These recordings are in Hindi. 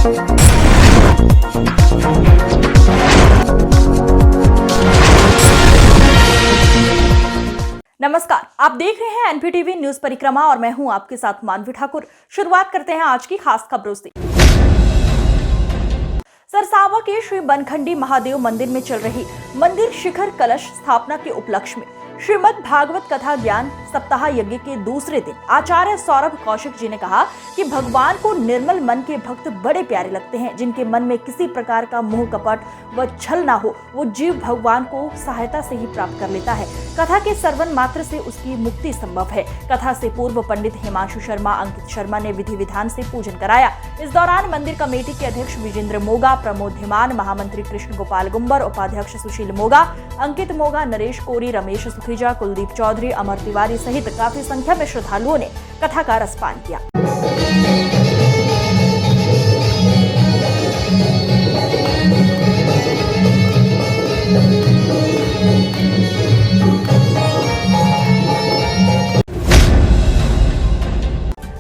नमस्कार, आप देख रहे हैं एनपीटीवी न्यूज परिक्रमा और मैं हूं आपके साथ मानवी ठाकुर। शुरुआत करते हैं आज की खास खबरों से। सरसावा के श्री बनखंडी महादेव मंदिर में चल रही मंदिर शिखर कलश स्थापना के उपलक्ष्य में श्रीमद् भागवत कथा ज्ञान सप्ताह यज्ञ के दूसरे दिन आचार्य सौरभ कौशिक जी ने कहा कि भगवान को निर्मल मन के भक्त बड़े प्यारे लगते हैं। जिनके मन में किसी प्रकार का मोह कपट व छल ना हो, वो जीव भगवान को सहायता से ही प्राप्त कर लेता है। कथा के श्रवण मात्र से उसकी मुक्ति संभव है। कथा से पूर्व पंडित हिमांशु शर्मा, अंकित शर्मा ने विधि विधान से पूजन कराया। इस दौरान मंदिर कमेटी के अध्यक्ष विजेंद्र मोगा, प्रमोद धीमान, महामंत्री कृष्ण गोपाल गुंबर, उपाध्यक्ष सुशील मोगा, अंकित मोगा, नरेश कोरी, रमेश सुखीजा, कुलदीप चौधरी, अमर तिवारी सहित काफी संख्या में श्रद्धालुओं ने कथा का रसपान किया।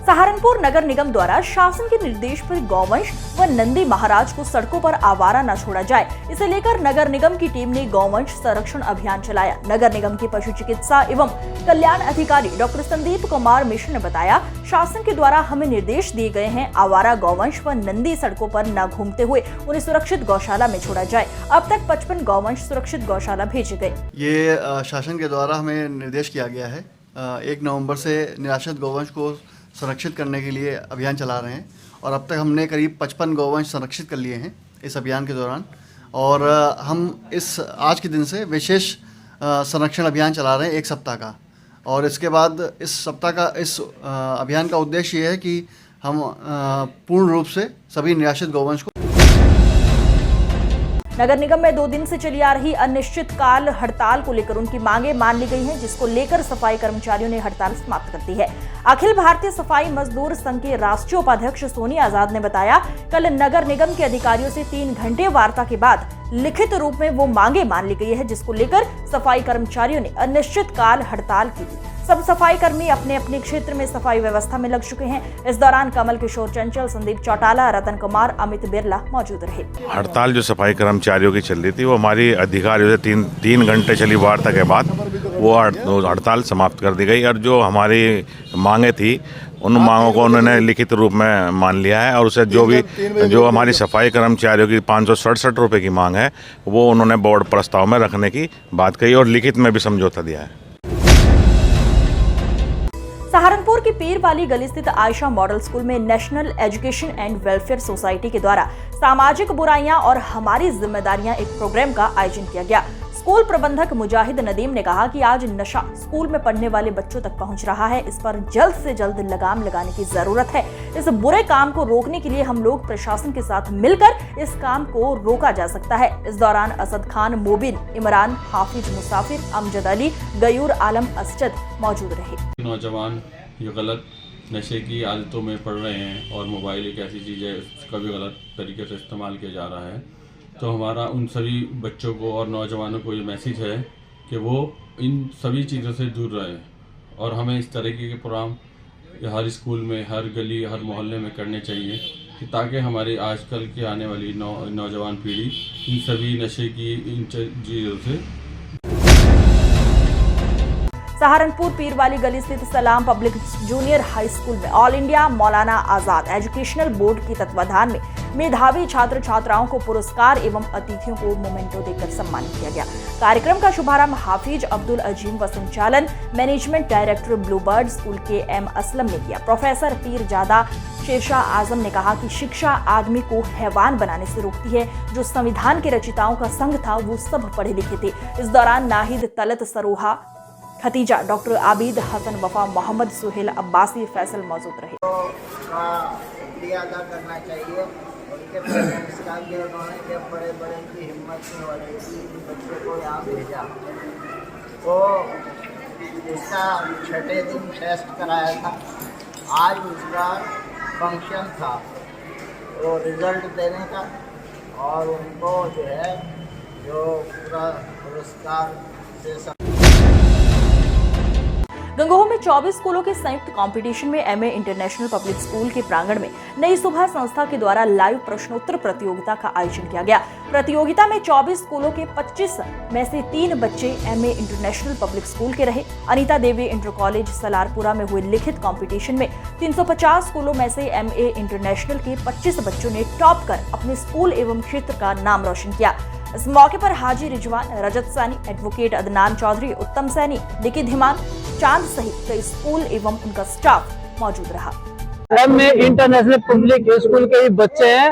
सहारनपुर नगर निगम द्वारा शासन के निर्देश पर गौवंश व नंदी महाराज को सड़कों पर आवारा न छोड़ा जाए, इसे लेकर नगर निगम की टीम ने गौवंश संरक्षण अभियान चलाया। नगर निगम के पशु चिकित्सा एवं कल्याण अधिकारी डॉक्टर संदीप कुमार मिश्र ने बताया, शासन के द्वारा हमें निर्देश दिए गए हैं, आवारा गौवंश व नंदी सड़कों पर न घूमते हुए उन्हें सुरक्षित गौशाला में छोड़ा जाए। अब तक 55 गौवंश सुरक्षित गौशाला भेजे गए। ये शासन के द्वारा हमें निर्देश किया गया है। 1 नवंबर से निराश्रित गौवंश को संरक्षित करने के लिए अभियान चला रहे हैं और अब तक हमने करीब 55 गौवंश संरक्षित कर लिए हैं इस अभियान के दौरान। और हम इस आज के दिन से विशेष संरक्षण अभियान चला रहे हैं 1 सप्ताह का। और इसके बाद इस सप्ताह का इस अभियान का उद्देश्य ये है कि हम पूर्ण रूप से सभी निराश्रित गौवंश को। नगर निगम में 2 दिन से चली आ रही अनिश्चित काल हड़ताल को लेकर उनकी मांगे मान ली गई हैं, जिसको लेकर सफाई कर्मचारियों ने हड़ताल समाप्त कर दी है। अखिल भारतीय सफाई मजदूर संघ के राष्ट्रीय उपाध्यक्ष सोनी आजाद ने बताया, कल नगर निगम के अधिकारियों से 3 घंटे वार्ता के बाद लिखित रूप में वो मांगे मान ली गई है, जिसको लेकर सफाई कर्मचारियों ने अनिश्चित काल हड़ताल की थी। सब सफाई कर्मी अपने अपने क्षेत्र में सफाई व्यवस्था में लग चुके हैं। इस दौरान कमल किशोर चंचल, संदीप चौटाला, रतन कुमार, अमित बिरला मौजूद रहे। हड़ताल जो सफाई कर्मचारियों की चल रही थी, वो हमारी अधिकारियों से 3 घंटे चली वार्ता के बाद वो हड़ताल समाप्त कर दी गई। और जो हमारी मांगे थी उन मांगों को उन्होंने लिखित रूप में मान लिया है और उसे जो हमारी सफाई कर्मचारियों की 567 रुपये की मांग है वो उन्होंने बोर्ड प्रस्ताव में रखने की बात कही और लिखित में भी समझौता दिया है। सहारनपुर की पीर वाली गली स्थित आयशा मॉडल स्कूल में national education and welfare society के द्वारा सामाजिक बुराइयां और हमारी जिम्मेदारियां एक प्रोग्राम का आयोजन किया गया। स्कूल प्रबंधक मुजाहिद नदीम ने कहा कि आज नशा स्कूल में पढ़ने वाले बच्चों तक पहुंच रहा है, इस पर जल्द से जल्द लगाम लगाने की जरूरत है। इस बुरे काम को रोकने के लिए हम लोग प्रशासन के साथ मिलकर इस काम को रोका जा सकता है। इस दौरान असद खान, मोबिन, इमरान, हाफिज मुसाफिर, अमजद अली, गयूर आलम असजद मौजूद रहे। नौजवान जो गलत नशे की आदतों में पड़ रहे हैं और मोबाइल एक ऐसी चीज़ है उसका भी गलत तरीके से इस्तेमाल किया जा रहा है, तो हमारा उन सभी बच्चों को और नौजवानों को ये मैसेज है कि वो इन सभी चीज़ों से दूर रहें। और हमें इस तरीके के प्रोग्राम हर स्कूल में, हर गली, हर मोहल्ले में करने चाहिए कि ताकि हमारी आजकल की आने वाली नौजवान पीढ़ी इन सभी नशे की इन चीज़ों से। सहारनपुर पीर वाली गली स्थित सलाम पब्लिक जूनियर हाई स्कूल में all India Maulana Azad educational board के तत्वाधान में मेधावी छात्र छात्राओं को पुरस्कार एवं अतिथियों को मोमेंटो देकर सम्मानित किया गया। कार्यक्रम का शुभारंभ हाफिज अब्दुल अजीम व संचालन मैनेजमेंट डायरेक्टर ब्लूबर्ड स्कूल के एम असलम ने किया। प्रोफेसर पीरजादा शेरशाह आजम ने कहा कि शिक्षा आदमी को हैवान बनाने से रोकती है। जो संविधान के रचिताओं का संघ था वो सब पढ़े लिखे थे। इस दौरान नाहिद, तलत सरोहा, खतीजा, डॉक्टर आबिद हसन, वफा मोहम्मद, सुहेल अब्बासी, फैसल मौजूद रहे। शुक्रिया अदा करना चाहिए उनके पेरेंट्स का कि उन्होंने जब बड़े बड़े की हिम्मत नहीं हो रही थी बच्चे को यहाँ भेजा, तो उसका 6ठे दिन टेस्ट कराया था। आज उसका फंक्शन था वो रिज़ल्ट देने का और उनको जो है जो पूरा पुरस्कार से गंगोह में 24 स्कूलों के संयुक्त कंपटीशन में एमए इंटरनेशनल पब्लिक स्कूल के प्रांगण में नई सुबह संस्था के द्वारा लाइव प्रश्नोत्तर प्रतियोगिता का आयोजन किया गया। प्रतियोगिता में 24 स्कूलों के 25 में से 3 बच्चे एमए इंटरनेशनल पब्लिक स्कूल के रहे। अनीता देवी इंटर कॉलेज सलारपुरा में हुए लिखित कंपटीशन में 350 स्कूलों में से एमए इंटरनेशनल के 25 बच्चों ने टॉप कर अपने स्कूल एवं क्षेत्र का नाम रोशन किया। इस मौके पर हाजी रिजवान, रजत सैनी, एडवोकेट अदनान चौधरी, उत्तम सैनी, डिकी धीमान, चांद सहित कई स्कूल एवं उनका स्टाफ मौजूद रहा। एमए इंटरनेशनल पब्लिक स्कूल के ही बच्चे हैं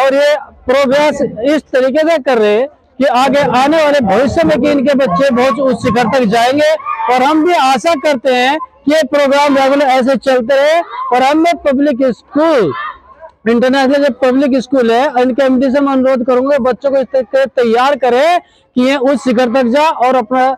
और ये प्रोग्रेस इस तरीके से कर रहे हैं कि आगे आने वाले भविष्य में कि इनके बच्चे बहुत उच्च शिखर तक जाएंगे और हम भी आशा करते हैं कि ये प्रोग्राम रेगुलर ऐसे चलते रहे और एमए पब्लिक स्कूल इंटरनेशनल जो पब्लिक स्कूल है इनके एमडी से मैं अनुरोध करूंगा बच्चों को इस तरीके तैयार करें कि ये उच्च शिखर तक जा और अपना।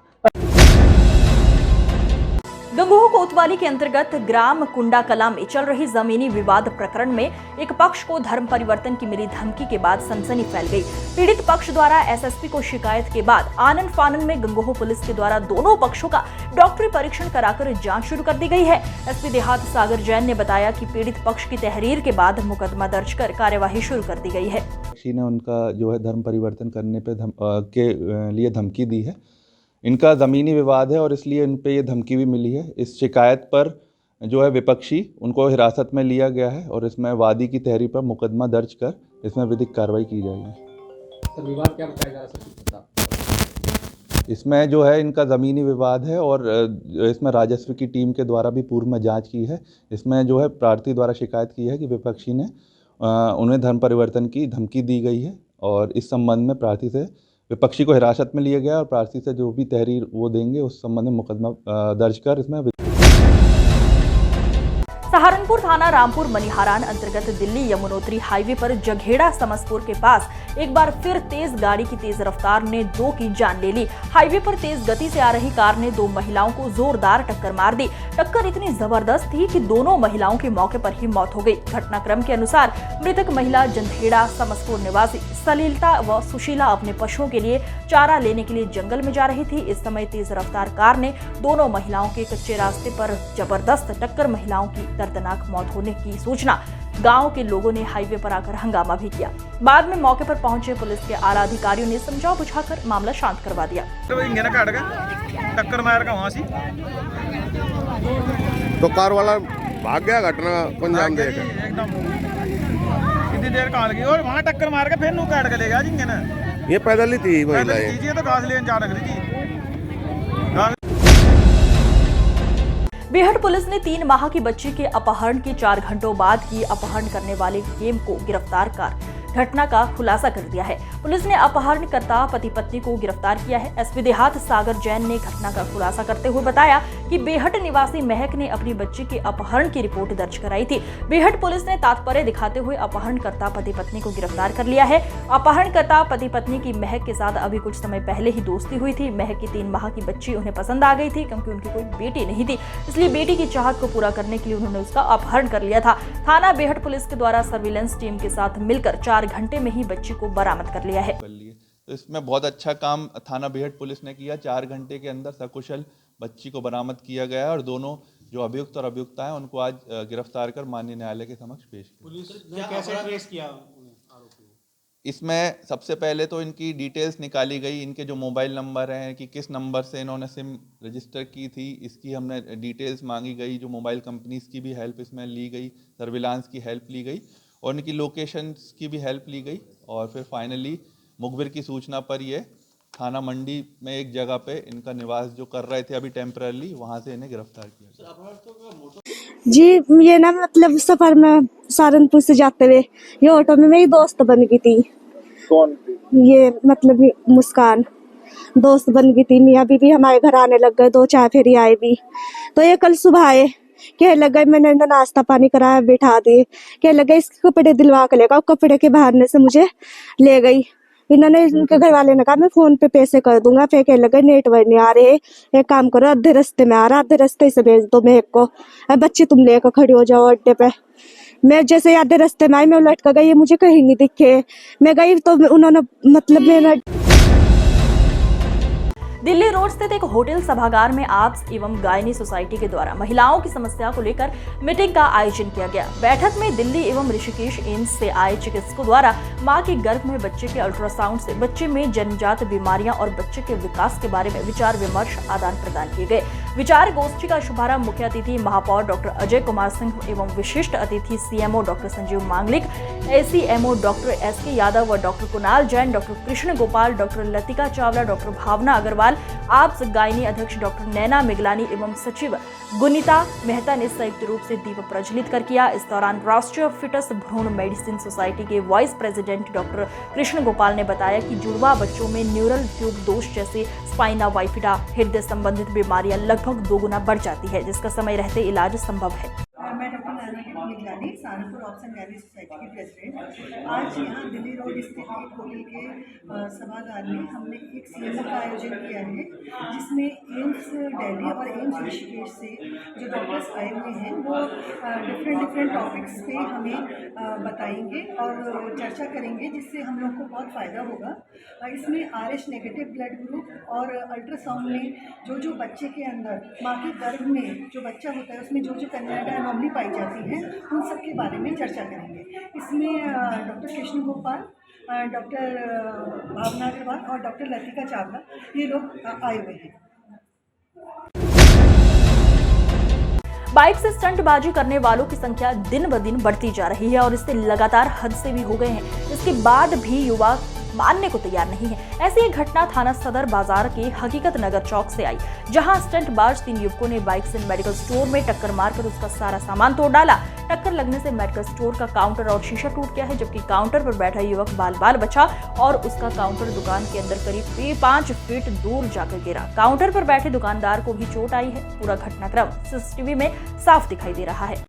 गंगोह कोतवाली के अंतर्गत ग्राम कुंडा कला में चल रही जमीनी विवाद प्रकरण में एक पक्ष को धर्म परिवर्तन की मिली धमकी के बाद सनसनी फैल गई। पीड़ित पक्ष द्वारा एसएसपी को शिकायत के बाद आनन फानन में गंगोह पुलिस के द्वारा दोनों पक्षों का डॉक्टरी परीक्षण कराकर जांच शुरू कर दी गई है। एसपी देहात सागर जैन ने बताया कि पीड़ित पक्ष की तहरीर के बाद मुकदमा दर्ज कर कार्यवाही शुरू कर दी गई है। पक्षी ने उनका जो है धर्म परिवर्तन करने के लिए धमकी दी है। इनका ज़मीनी विवाद है और इसलिए इन पे ये धमकी भी मिली है। इस शिकायत पर जो है विपक्षी उनको हिरासत में लिया गया है और इसमें वादी की तहरीर पर मुकदमा दर्ज कर इसमें विधिक कार्रवाई की जाएगी। सर विवाद क्या बताया जा रहा है? इसमें जो है इनका ज़मीनी विवाद है और इसमें राजस्व की टीम के द्वारा भी पूर्व में जांच की है। इसमें जो है प्रार्थी द्वारा शिकायत की है कि विपक्षी ने उन्हें धर्म परिवर्तन की धमकी दी गई है और इस संबंध में प्रार्थी से विपक्षी को हिरासत में लिया गया और प्रार्थी से जो भी तहरीर वो देंगे उस संबंध में मुकदमा दर्ज कर इसमें। सहारनपुर थाना रामपुर मनिहारान अंतर्गत दिल्ली यमुनोत्री हाईवे पर जघेड़ा समसपुर के पास एक बार फिर तेज गाड़ी की तेज रफ्तार ने 2 की जान ले ली। हाईवे पर तेज गति से आ रही कार ने 2 महिलाओं को जोरदार टक्कर मार दी। टक्कर इतनी जबरदस्त थी कि दोनों महिलाओं की मौके पर ही मौत हो गई। घटनाक्रम के अनुसार मृतक महिला जंधेड़ा समसपुर निवासी सलीलता व सुशीला अपने पशुओं के लिए चारा लेने के लिए जंगल में जा रही थी। इस समय तेज रफ्तार कार ने दोनों महिलाओं के कच्चे रास्ते पर जबरदस्त टक्कर महिलाओं की दर्दनाक मौत होने की सूचना गांव के लोगों ने हाईवे पर आकर हंगामा भी किया। बाद में मौके पर पहुंचे पुलिस के आला अधिकारियों ने समझा बुझाकर मामला शांत करवा दिया। टक्कर मार का वहां से तो कार वाला भाग गया, घटना को अंजाम देगा। एकदम कितनी देर कहाँ लगी और वहाँ टक्कर मार के फिर नू काट के ले गया जिंगे ना। ये पैदल ही थी महिलाएं। तो घास लेने जा रही थी। बेहट पुलिस ने 3 माह की बच्ची के अपहरण के 4 घंटों बाद ही अपहरण करने वाले गेम को गिरफ्तार कर घटना का खुलासा कर दिया है। पुलिस ने अपहरणकर्ता पति पत्नी को गिरफ्तार किया है। एसपी देहात सागर जैन ने घटना का खुलासा करते हुए बताया कि बेहट निवासी महक ने अपनी बच्ची के अपहरण की रिपोर्ट दर्ज कराई थी। बेहट पुलिस ने तात्पर्य दिखाते हुए अपहरणकर्ता पति पत्नी को गिरफ्तार कर लिया है। अपहरणकर्ता पति पत्नी की महक के साथ अभी कुछ समय पहले ही दोस्ती हुई थी। महक की 3 माह की बच्ची उन्हें पसंद आ गई थी क्योंकि उनकी कोई बेटी नहीं थी, इसलिए बेटी की चाहत को पूरा करने के लिए उन्होंने उसका अपहरण कर लिया था। थाना बेहट पुलिस के द्वारा सर्विलांस टीम के साथ मिलकर 4 घंटे में ही बच्ची को बरामद कर लिया है। तो इसमें बहुत अच्छा काम थाना बेहट पुलिस ने किया। 4 घंटे के अंदर सकुशल बच्ची को बरामद किया गया और दोनों जो अभियुक्त और अभियुक्ता हैं उनको आज गिरफ्तार कर माननीय न्यायालय के समक्ष पेश किया। पुलिस ने कैसे ट्रेस किया आरोपियों? इसमें सबसे पहले तो इनकी डिटेल्स निकाली गई, इनके जो मोबाइल नंबर हैं कि किस नंबर से इन्होंने सिम रजिस्टर की थी, इसकी हमने डिटेल्स मांगी गई। जो मोबाइल कंपनीज की भी हेल्प इसमें ली गई, सर्विलांस की हेल्प ली गई और इनकी लोकेशंस की भी हेल्प ली गई और फिर फाइनली मुखबिर की सूचना पर ये थाना मंडी में एक जगह पे इनका निवास जो कर रहे थे अभी टेम्पररी, वहाँ से इन्हें गिरफ्तार किया। जी ये ना मतलब सफर में सहारनपुर से जाते हुए ये ऑटो में मेरी दोस्त बन गई थी। कौन थी? ये मतलब मुस्कान दोस्त बन गई थी। मियाँ बीवी हमारे घर आने लग गए, 2 चाय फेरी आए भी। तो ये कल सुबह आए, कह लग गए मैंने नाश्ता पानी कराया, बिठा दिए, कह लग गए इसके कपड़े दिलवा के लेगा। कपड़े के बहाने से मुझे ले गई। इन्होंने उनके घर वाले ने कहा मैं फोन पे पैसे कर दूंगा। फिर कह लगे नेटवर्क नहीं आ रहे, एक काम करो आधे रास्ते में आ रहा, आधे रास्ते से भेज दो मैं को, बच्ची तुम लेकर खड़ी हो जाओ अड्डे पे। मैं जैसे आधे रास्ते में आई, मैं उलट कर गई, मुझे कहीं नहीं दिखे। मैं गई तो उन्होंने मतलब मेरा दिल्ली रोड स्थित एक होटल सभागार में आप्स एवं गायनी सोसाइटी के द्वारा महिलाओं की समस्या को लेकर मीटिंग का आयोजन किया गया। बैठक में दिल्ली एवं ऋषिकेश एम्स से आए चिकित्सकों द्वारा मां के गर्भ में बच्चे के अल्ट्रासाउंड से बच्चे में जन्मजात बीमारियां और बच्चे के विकास के बारे में विचार विमर्श आदान प्रदान किए गए। विचार गोष्ठी का शुभारंभ मुख्य अतिथि महापौर डॉक्टर अजय कुमार सिंह एवं विशिष्ट अतिथि सीएमओ डॉक्टर संजीव मांगलिक, एसीएमओ डॉक्टर एसके यादव व doctor Kunal Jain, doctor Krishna Gopal, doctor Latika Chawla, doctor Bhavna Agarwal, आप्स गायनी अध्यक्ष डॉक्टर नैना मिगलानी एवं सचिव गुनीता मेहता ने संयुक्त रूप से दीप प्रज्वलित कर किया। इस दौरान राष्ट्रीय फिटस भ्रूण मेडिसिन सोसाइटी के vice president doctor Krishna Gopal ने बताया कि जुड़वा बच्चों में न्यूरल ट्यूब दोष जैसे स्पाइना वाइफिडा, हृदय संबंधित बीमारियां लगभग 2 गुना बढ़ जाती है, जिसका समय रहते इलाज संभव है। मैं doctor Naina Miglani, Saharanpur ops and gynae society की प्रेसिडेंट। आज यहाँ दिल्ली रोड स्थित एक होटल के सभागार में हमने एक सीएमओ का आयोजन किया है, जिसमें एम्स दिल्ली और एम्स ऋषिकेश से जो डॉक्टर्स आए हुए हैं वो डिफरेंट टॉपिक्स पे हमें बताएंगे और चर्चा करेंगे, जिससे हम लोग को बहुत फ़ायदा होगा। इसमें RH नेगेटिव ब्लड ग्रुप और अल्ट्रासाउंड में जो बच्चे के अंदर माँ के गर्भ में जो बच्चा होता है उसमें जो कन्वेंटा एनोमली पाई जाती है उन सब के बारे में चर्चा करेंगे। इसमें डॉक्टर कृष्ण गोपाल, डॉक्टर भावना अग्रवाल और डॉक्टर लतिका चावला ये लोग आए हुए हैं। बाइक से स्टंटबाजी करने वालों की संख्या दिन ब दिन बढ़ती जा रही है और इससे लगातार हद से भी हो गए हैं। इसके बाद भी युवा मानने को तैयार नहीं है। ऐसी एक घटना थाना सदर बाजार के हकीकत नगर चौक से आई, जहां स्टंटबाज 3 युवकों ने बाइक से मेडिकल स्टोर में टक्कर मारकर उसका सारा सामान तोड़ डाला। टक्कर लगने से मेडिकल स्टोर का काउंटर और शीशा टूट गया है, जबकि काउंटर पर बैठा युवक बाल बचा और उसका काउंटर दुकान के अंदर करीब 5 फीट दूर जाकर गिरा। काउंटर पर बैठे दुकानदार को भी चोट आई है। पूरा घटनाक्रम सीसीटीवी में साफ दिखाई दे रहा है।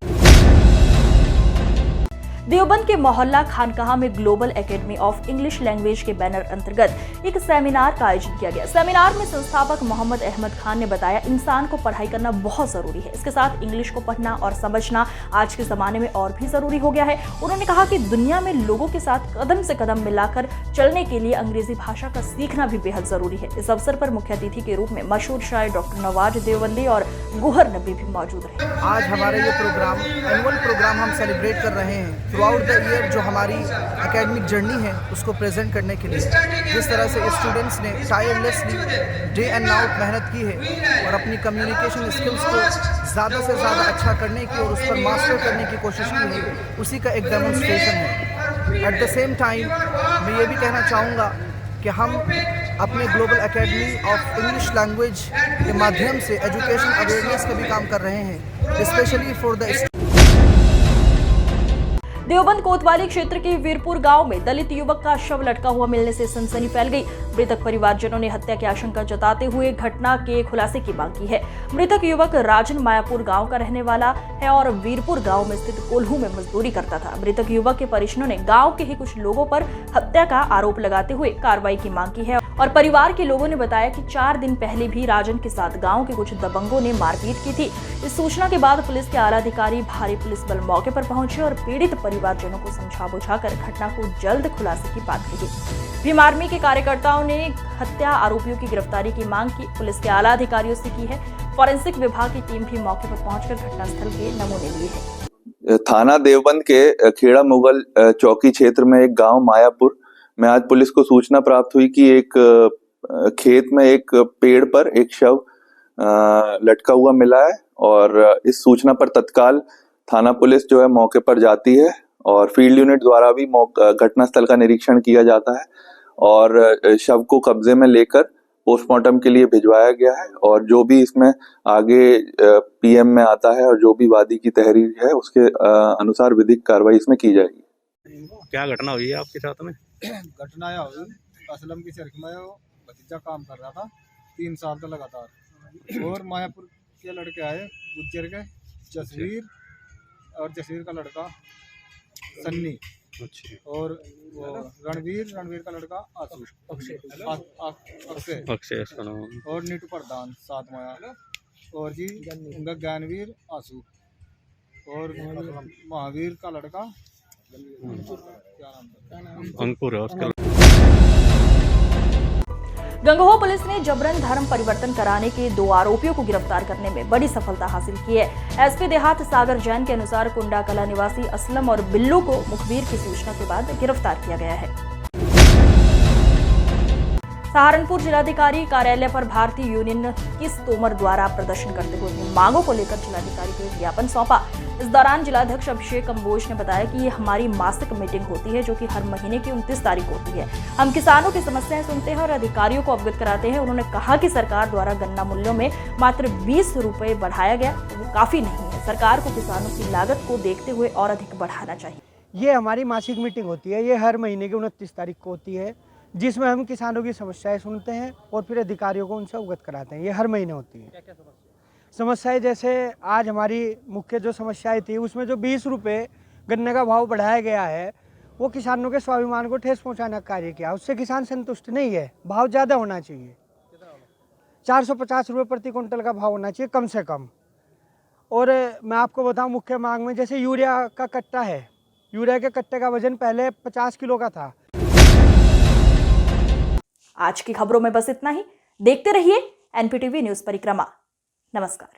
देवबंद के मोहल्ला खानकाहा में global academy of English language के बैनर अंतर्गत एक सेमिनार का आयोजन किया गया। सेमिनार में संस्थापक मोहम्मद अहमद खान ने बताया, इंसान को पढ़ाई करना बहुत जरूरी है। इसके साथ इंग्लिश को पढ़ना और समझना आज के जमाने में और भी जरूरी हो गया है। उन्होंने कहा कि दुनिया में लोगों के साथ कदम से कदम मिलाकर चलने के लिए अंग्रेजी भाषा का सीखना भी बेहद जरूरी है। इस अवसर पर मुख्य अतिथि के रूप में मशहूर शायर डॉक्टर नवाज देवबंदी और गुहर नबी भी मौजूद रहे। आज हमारा ये प्रोग्राम एनुअल प्रोग्राम हम सेलिब्रेट कर रहे हैं थ्रू आउट द ईयर। जो हमारी एकेडमिक जर्नी है उसको प्रेजेंट करने के लिए जिस तरह से स्टूडेंट्स ने टायरलेसली डे एंड नाइट मेहनत की है और अपनी कम्युनिकेशन स्किल्स को ज़्यादा से ज़्यादा अच्छा करने की और उस पर मास्टर करने की कोशिश की है, उसी का एक डेमोन्स्ट्रेशन है। एट द सेम टाइम मैं ये भी कहना चाहूँगा कि हम अपने global academy of English language के माध्यम से एजुकेशन अवेयरनेस का भी काम कर रहे हैं, स्पेशली फॉर द देवबंद कोतवाली क्षेत्र के वीरपुर गांव में दलित युवक का शव लटका हुआ मिलने से सनसनी फैल गई। मृतक परिवारजनों ने हत्या की आशंका जताते हुए घटना के खुलासे की मांग की है। मृतक युवक राजन मायापुर गांव का रहने वाला है और वीरपुर गांव में स्थित कोल्हू में मजदूरी करता था। मृतक युवक के परिजनों ने गांव के ही कुछ लोगों पर हत्या का आरोप लगाते हुए कार्रवाई की मांग की है और परिवार के लोगों ने बताया कि 4 दिन पहले भी राजन के साथ गाँव के कुछ दबंगों ने मारपीट की थी। इस सूचना के बाद पुलिस के आला अधिकारी भारी पुलिस बल मौके पर पहुंचे और पीड़ित परिवारजनों को समझा बुझाकर घटना को जल्द खुलासे की बात कही। भीम आर्मी के कार्यकर्ताओं ने हत्या आरोपियों की गिरफ्तारी की मांग की। पुलिस के आला अधिकारियों से की है। फॉरेंसिक विभाग की टीम भी मौके पर पहुंचकर घटनास्थल के नमूने लिए है। थाना देवबंद के खेड़ा मुगल चौकी क्षेत्र में एक गांव मायापुर में आज पुलिस को सूचना प्राप्त हुई कि एक खेत में एक पेड़ पर एक शव लटका हुआ मिला है और इस सूचना पर तत्काल थाना पुलिस जो है मौके पर जाती है और फील्ड यूनिट द्वारा भी घटनास्थल का निरीक्षण किया जाता है और शव को कब्जे में लेकर पोस्टमार्टम के लिए भिजवाया गया है और जो भी इसमें आगे पीएम में आता है और जो भी वादी की तहरीर है उसके अनुसार विधिक कार्रवाई इसमें की जाएगी। क्या घटना हुई है आपके साथ में? घटना यह हुई, असलम की चरख में भतीजा काम कर रहा था 3 साल तक लगातार और मायापुर के लड़के आए, गुज्जर के जसवीर और जसवीर का लड़का सन्नी और वो रणवीर का लड़का अक्षय और नीटू प्रधान साथ माया और जी उनका ज्ञानवीर आंसू और महावीर का लड़का अंकुर है उसका। गंगोह पुलिस ने जबरन धर्म परिवर्तन कराने के 2 आरोपियों को गिरफ्तार करने में बड़ी सफलता हासिल की है। एसपी देहात सागर जैन के अनुसार कुंडा कला निवासी असलम और बिल्लू को मुखबिर की सूचना के बाद गिरफ्तार किया गया है। सहारनपुर जिलाधिकारी कार्यालय पर भारतीय यूनियन किस तोमर द्वारा प्रदर्शन करते हुए अपनी मांगों को लेकर जिलाधिकारी को एक ज्ञापन सौंपा। इस दौरान जिलाध्यक्ष अभिषेक कंबोज ने बताया कि ये हमारी मासिक मीटिंग होती है, जो कि हर महीने की 29 तारीख होती है। हम किसानों की समस्याएं सुनते हैं और अधिकारियों को अवगत कराते हैं। उन्होंने कहा कि सरकार द्वारा गन्ना मूल्यों में मात्र 20 रुपए बढ़ाया गया, तो वो काफी नहीं है। सरकार को किसानों की लागत को देखते हुए और अधिक बढ़ाना चाहिए। ये हमारी मासिक मीटिंग होती है, ये हर महीने की 29 तारीख को होती है, जिसमें हम किसानों की समस्याएं सुनते हैं और फिर अधिकारियों को उनसे अवगत कराते हैं। ये हर महीने होती है। क्या समस्याएं, जैसे आज हमारी मुख्य जो समस्याएं थी उसमें जो 20 रुपये गन्ने का भाव बढ़ाया गया है, वो किसानों के स्वाभिमान को ठेस पहुंचाने का कार्य किया। उससे किसान संतुष्ट नहीं है। भाव ज़्यादा होना चाहिए, 450 रुपये प्रति क्विंटल का भाव होना चाहिए कम से कम। और मैं आपको बताऊं, मुख्य मांग में जैसे यूरिया का कट्टा है, यूरिया के कट्टे का वजन पहले 50 किलो का था। आज की खबरों में बस इतना ही। देखते रहिए एनपीटीवी न्यूज परिक्रमा। नमस्कार।